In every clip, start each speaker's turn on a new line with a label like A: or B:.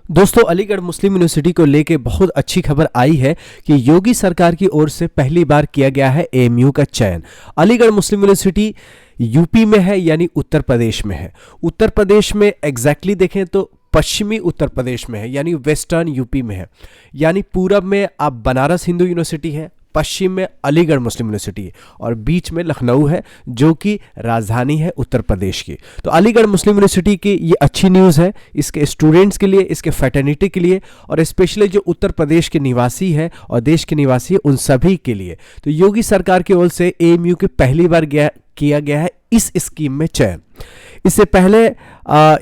A: दोस्तों, अलीगढ़ मुस्लिम यूनिवर्सिटी को लेके बहुत अच्छी खबर आई है कि योगी सरकार की ओर से पहली बार किया गया है एएमयू का चयन। अलीगढ़ मुस्लिम यूनिवर्सिटी यूपी में है, यानी उत्तर प्रदेश में है। उत्तर प्रदेश में एग्जैक्टली देखें तो पश्चिमी उत्तर प्रदेश में है, यानी वेस्टर्न यूपी में है। यानी पूरब में आप बनारस हिंदू यूनिवर्सिटी है, पश्चिम में अलीगढ़ मुस्लिम यूनिवर्सिटी है और बीच में लखनऊ है, जो कि राजधानी है उत्तर प्रदेश की। तो अलीगढ़ मुस्लिम यूनिवर्सिटी की ये अच्छी न्यूज़ है इसके स्टूडेंट्स के लिए, इसके फैटर्निटी के लिए और स्पेशली जो उत्तर प्रदेश के निवासी है और देश के निवासी है उन सभी के लिए। तो योगी सरकार की ओर से एएमयू के पहली बार किया गया है इस स्कीम में चयन। इससे पहले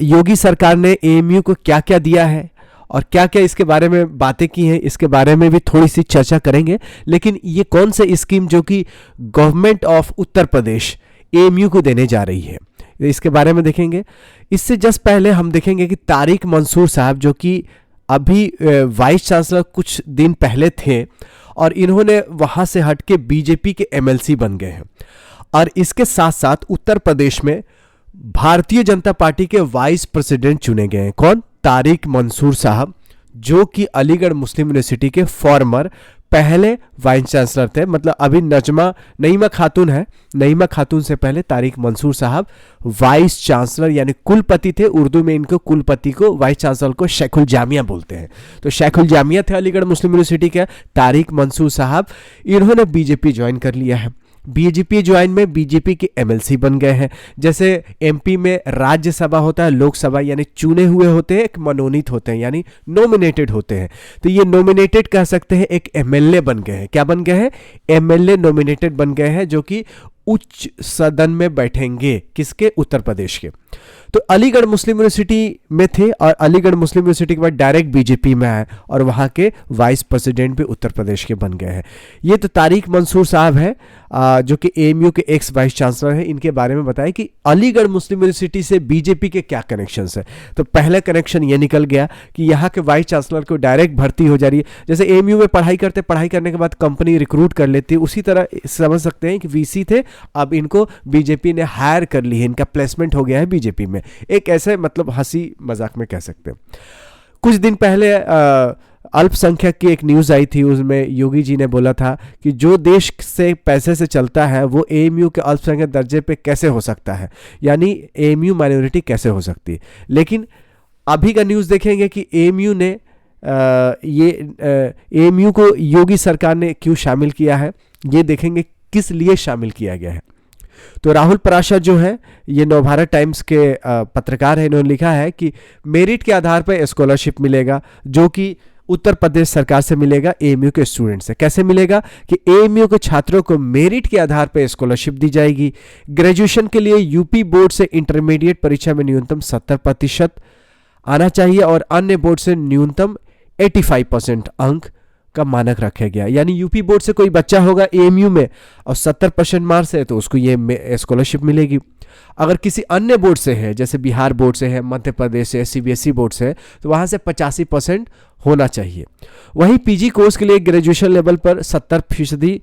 A: योगी सरकार ने एएमयू को क्या क्या दिया है और क्या क्या इसके बारे में बातें की हैं, इसके बारे में भी थोड़ी सी चर्चा करेंगे। लेकिन ये कौन से स्कीम जो कि government of Uttar Pradesh AMU को देने जा रही है, इसके बारे में देखेंगे। इससे जस्ट पहले हम देखेंगे कि तारिक मंसूर साहब, जो कि अभी वाइस चांसलर कुछ दिन पहले थे और इन्होंने वहाँ से हट के बीजेपी के एमएलसी बन गए हैं। और इसके साथ साथ उत्तर प्रदेश में भारतीय जनता पार्टी के वाइस प्रेसिडेंट चुने गए हैं। कौन? तारिक मंसूर साहब, जो कि अलीगढ़ मुस्लिम यूनिवर्सिटी के फॉर्मर पहले वाइस चांसलर थे। मतलब अभी नईमा खातून है, नईमा खातून से पहले तारिक मंसूर साहब वाइस चांसलर यानी कुलपति थे। उर्दू में इनको कुलपति को, वाइस चांसलर को शेखुल जामिया बोलते हैं। तो शेखुल जामिया थे अलीगढ़ मुस्लिम यूनिवर्सिटी के तारिक मंसूर साहब। इन्होंने बीजेपी ज्वाइन कर लिया है। बीजेपी ज्वाइन में बीजेपी के एमएलसी बन गए हैं। जैसे एमपी में राज्यसभा होता है, लोकसभा यानी चुने हुए होते हैं, एक मनोनीत होते हैं यानी नॉमिनेटेड होते हैं। तो ये नॉमिनेटेड कह सकते हैं, एक एमएलए बन गए हैं। क्या बन गए हैं? एमएलए नॉमिनेटेड बन गए हैं, जो कि उच्च सदन में बैठेंगे। किसके? उत्तर प्रदेश के। तो अलीगढ़ मुस्लिम यूनिवर्सिटी में थे और अलीगढ़ मुस्लिम यूनिवर्सिटी के बाद डायरेक्ट बीजेपी में आए और वहाँ के वाइस प्रेसिडेंट भी उत्तर प्रदेश के बन गए हैं। ये तो तारिक मंसूर साहब हैं, जो कि एएमयू के एक्स वाइस चांसलर हैं। इनके बारे में बताया कि अलीगढ़ मुस्लिम यूनिवर्सिटी से बीजेपी के क्या कनेक्शंस है। तो पहला कनेक्शन ये निकल गया कि यहाँ के वाइस चांसलर को डायरेक्ट भर्ती हो जा रही है। जैसे एएमयू में पढ़ाई करने के बाद कंपनी रिक्रूट कर लेती है, उसी तरह समझ सकते हैं कि वीसी थे, अब इनको बीजेपी ने हायर कर ली है, इनका प्लेसमेंट हो गया है बीजेपी में। एक ऐसे मतलब हंसी मजाक में कह सकते हैं। कुछ दिन पहले अल्पसंख्यक की एक न्यूज़ आई थी, उसमें योगी जी ने बोला था कि जो देश से पैसे से चलता है वो एएमयू के अल्पसंख्यक दर्जे पे कैसे हो सकता है, यानी एएमयू माइनॉरिटी कैसे हो सकती है। लेकिन अभी का न्यूज़ देखेंगे कि एएमयू ने एएमयू को योगी सरकार ने क्यों शामिल किया है, ये देखेंगे किस लिए शामिल किया गया है। तो राहुल पराशर जो है, ये नवभारत टाइम्स के पत्रकार हैं, इन्होंने लिखा है कि मेरिट के आधार पर स्कॉलरशिप मिलेगा, जो कि उत्तर प्रदेश सरकार से मिलेगा एएमयू के स्टूडेंट से। कैसे मिलेगा? कि एएमयू के छात्रों को मेरिट के आधार पर स्कॉलरशिप दी जाएगी। ग्रेजुएशन के लिए यूपी बोर्ड से इंटरमीडिएट परीक्षा में न्यूनतम 70% आना चाहिए और अन्य बोर्ड से न्यूनतम 85% अंक का मानक रखा गया। यानी यूपी बोर्ड से कोई बच्चा होगा एएमयू में और 70% मार्क्स है तो उसको ये स्कॉलरशिप मिलेगी। अगर किसी अन्य बोर्ड से है, जैसे बिहार बोर्ड से है, मध्य प्रदेश से, सीबीएसई बोर्ड से है, तो वहाँ से 85% होना चाहिए। वहीं पीजी कोर्स के लिए ग्रेजुएशन लेवल पर 70%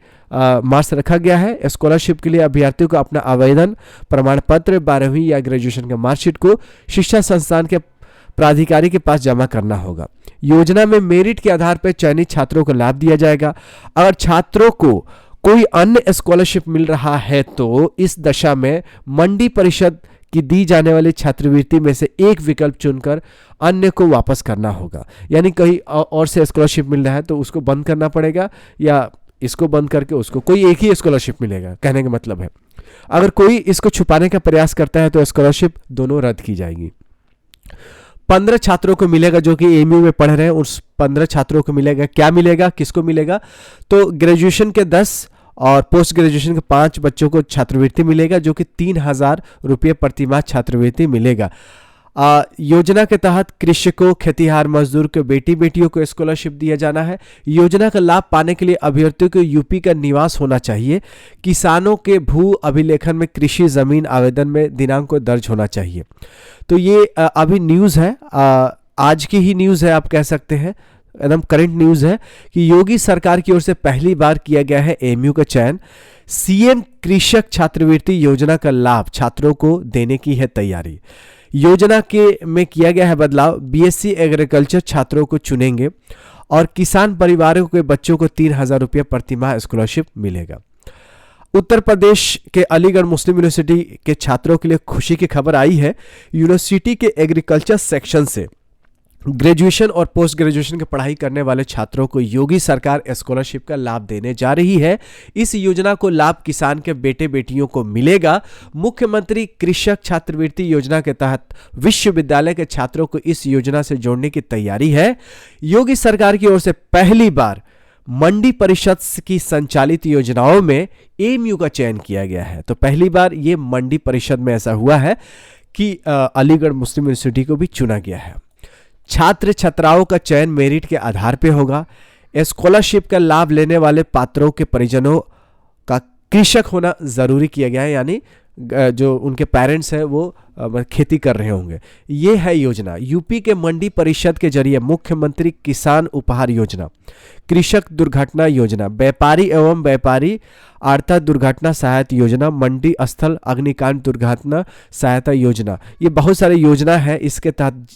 A: मार्क्स रखा गया है। स्कॉलरशिप के लिए अभ्यर्थियों को अपना आवेदन प्रमाण पत्र, 12वीं या ग्रेजुएशन का मार्कशीट को शिक्षा संस्थान के प्राधिकारी के पास जमा करना होगा। योजना में मेरिट के आधार पर चयनित छात्रों को लाभ दिया जाएगा। अगर छात्रों को कोई अन्य स्कॉलरशिप मिल रहा है तो इस दशा में मंडी परिषद की दी जाने वाली छात्रवृत्ति में से एक विकल्प चुनकर अन्य को वापस करना होगा। यानी कहीं और से स्कॉलरशिप मिल रहा है तो उसको बंद करना पड़ेगा, या इसको बंद करके उसको कोई एक ही स्कॉलरशिप मिलेगा, कहने का मतलब है। अगर कोई इसको छुपाने का प्रयास करता है तो स्कॉलरशिप दोनों रद्द की जाएगी। 15 छात्रों को मिलेगा जो कि एएमयू में पढ़ रहे हैं, उस 15 छात्रों को मिलेगा। क्या मिलेगा, किसको मिलेगा? तो ग्रेजुएशन के 10 और पोस्ट ग्रेजुएशन के 5 बच्चों को छात्रवृत्ति मिलेगा, जो कि 3,000 रुपये प्रतिमाह छात्रवृत्ति मिलेगा। योजना के तहत कृषकों, खेतीहार मजदूर को, बेटियों को स्कॉलरशिप दिया जाना है। योजना का लाभ पाने के लिए अभ्यर्थियों को यूपी का निवास होना चाहिए। किसानों के भू अभिलेखन में कृषि जमीन आवेदन में दिनांक को दर्ज होना चाहिए। तो ये अभी न्यूज़ है, आज की ही न्यूज़ है, आप कह सकते हैं एकदम करंट न्यूज़ है कि योगी सरकार की ओर से पहली बार किया गया है एएमयू का चयन। सीएम कृषक छात्रवृत्ति योजना का लाभ छात्रों को देने की है तैयारी। योजना के में किया गया है बदलाव, बीएससी एग्रीकल्चर छात्रों को चुनेंगे और किसान परिवारों के बच्चों को 3,000 रुपये प्रति माह स्कॉलरशिप मिलेगा। उत्तर प्रदेश के अलीगढ़ मुस्लिम यूनिवर्सिटी के छात्रों के लिए खुशी की खबर आई है। यूनिवर्सिटी के एग्रीकल्चर सेक्शन से ग्रेजुएशन और पोस्ट ग्रेजुएशन की पढ़ाई करने वाले छात्रों को योगी सरकार स्कॉलरशिप का लाभ देने जा रही है। इस योजना को लाभ किसान के बेटे बेटियों को मिलेगा। मुख्यमंत्री कृषक छात्रवृत्ति योजना के तहत विश्वविद्यालय के छात्रों को इस योजना से जोड़ने की तैयारी है। योगी सरकार की ओर से पहली बार मंडी परिषद की संचालित योजनाओं में एएमयू का चयन किया गया है। तो पहली बार ये मंडी परिषद में ऐसा हुआ है कि अलीगढ़ मुस्लिम यूनिवर्सिटी को भी चुना गया है। छात्र छात्राओं का चयन मेरिट के आधार पर होगा। स्कॉलरशिप का लाभ लेने वाले पात्रों के परिजनों का कृषक होना जरूरी किया गया है, यानी जो उनके पेरेंट्स हैं वो खेती कर रहे होंगे। ये है योजना। यूपी के मंडी परिषद के जरिए मुख्यमंत्री किसान उपहार योजना, कृषक दुर्घटना योजना, व्यापारी एवं व्यापारी आर्थिक दुर्घटना सहायता योजना, मंडी स्थल अग्निकांड दुर्घटना सहायता योजना, ये बहुत सारी योजना है इसके तहत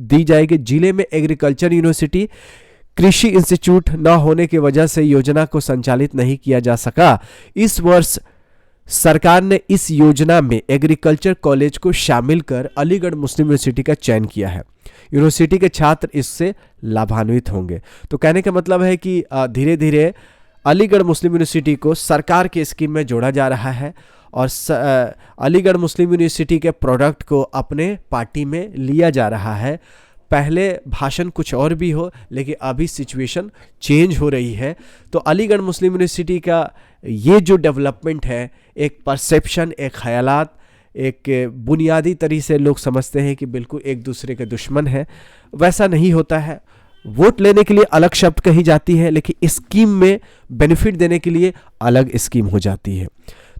A: दी जाएगी। जिले में एग्रीकल्चर यूनिवर्सिटी कृषि इंस्टीट्यूट न होने की वजह से योजना को संचालित नहीं किया जा सका। इस वर्ष सरकार ने इस योजना में एग्रीकल्चर कॉलेज को शामिल कर अलीगढ़ मुस्लिम यूनिवर्सिटी का चयन किया है। यूनिवर्सिटी के छात्र इससे लाभान्वित होंगे। तो कहने का मतलब है कि धीरे धीरे अलीगढ़ मुस्लिम यूनिवर्सिटी को सरकार के स्कीम में जोड़ा जा रहा है और अलीगढ़ मुस्लिम यूनिवर्सिटी के प्रोडक्ट को अपने पार्टी में लिया जा रहा है। पहले भाषण कुछ और भी हो, लेकिन अभी सिचुएशन चेंज हो रही है। तो अलीगढ़ मुस्लिम यूनिवर्सिटी का ये जो डेवलपमेंट है, एक परसेप्शन, एक ख्यालात, एक बुनियादी तरीके से लोग समझते हैं कि बिल्कुल एक दूसरे के दुश्मन है। वैसा नहीं होता है। वोट लेने के लिए अलग शब्द कही जाती है, लेकिन स्कीम में बेनिफिट देने के लिए अलग स्कीम हो जाती है।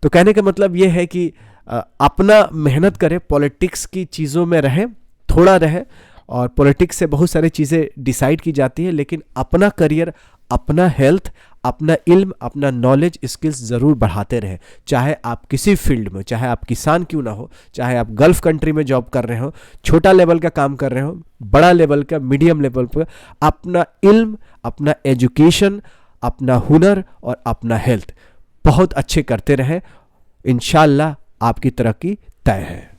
A: तो कहने का मतलब ये है कि अपना मेहनत करें, पॉलिटिक्स की चीज़ों में रहें, थोड़ा रहे, और पॉलिटिक्स से बहुत सारी चीज़ें डिसाइड की जाती है, लेकिन अपना करियर, अपना हेल्थ, अपना इल्म, अपना नॉलेज, स्किल्स ज़रूर बढ़ाते रहें। चाहे आप किसी फील्ड में, चाहे आप किसान क्यों ना हो, चाहे आप गल्फ कंट्री में जॉब कर रहे हो, छोटा लेवल का काम कर रहे हो, बड़ा लेवल का, मीडियम लेवल पर, अपना इल्म, अपना एजुकेशन, अपना हुनर और अपना हेल्थ बहुत अच्छे करते रहें। इंशाल्लाह आपकी तरक्की तय है।